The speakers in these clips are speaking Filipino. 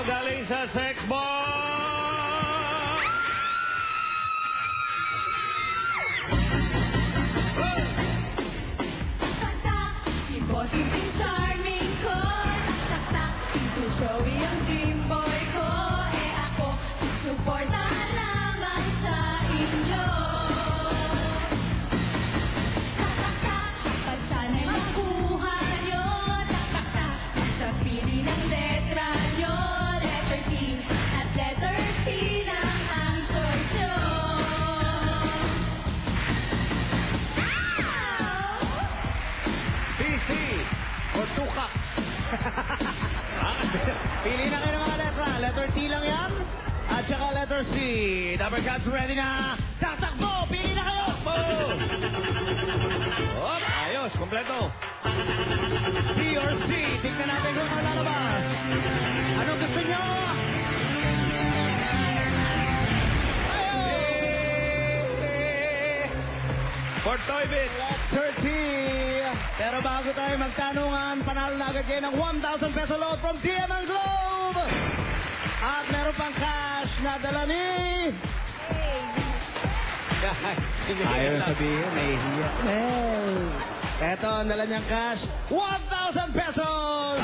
Galing sa Sexball! Tak-tak, si Bossing yung charming ko. Tak-tak, ito showy ang dream boy ko. Eh ako, susuportahan lamang sa inyo. Tak-tak, kapag sana'y makuha nyo. Tak-tak, sa pili ng letra nyo. Letter T at letter T lang ang short nyo. PC o tukak. Pili na kayo ng mga letra. Letter T lang yan. At saka letter C. Number cards ready na. Tatakbo! Pili na kayo! Oh, ayos, kompleto. T or C. Tingnan natin kung malalabas. Anong gusto nyo? For Toybit. Letter T. Pero bago tayo magtanungan, panalo na agad kayo ng 1,000 peso load from TM ang Globe. At meron pang cash na dala ni... Ayaw sabihin, nahihiya. Eto, ang dala niyang cash, 1,000 pesos!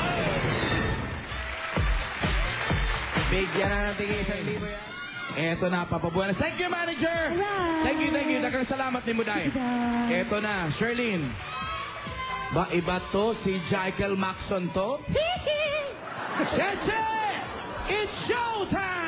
Bigyan na natin 1,000 yan. Eto na, papabuenas. Thank you, manager! Thank you. Dagang salamat ni Muday. Eto na, Sherlyn. Ba, iba to? Si Michael Maxon to? Cheche! It's showtime!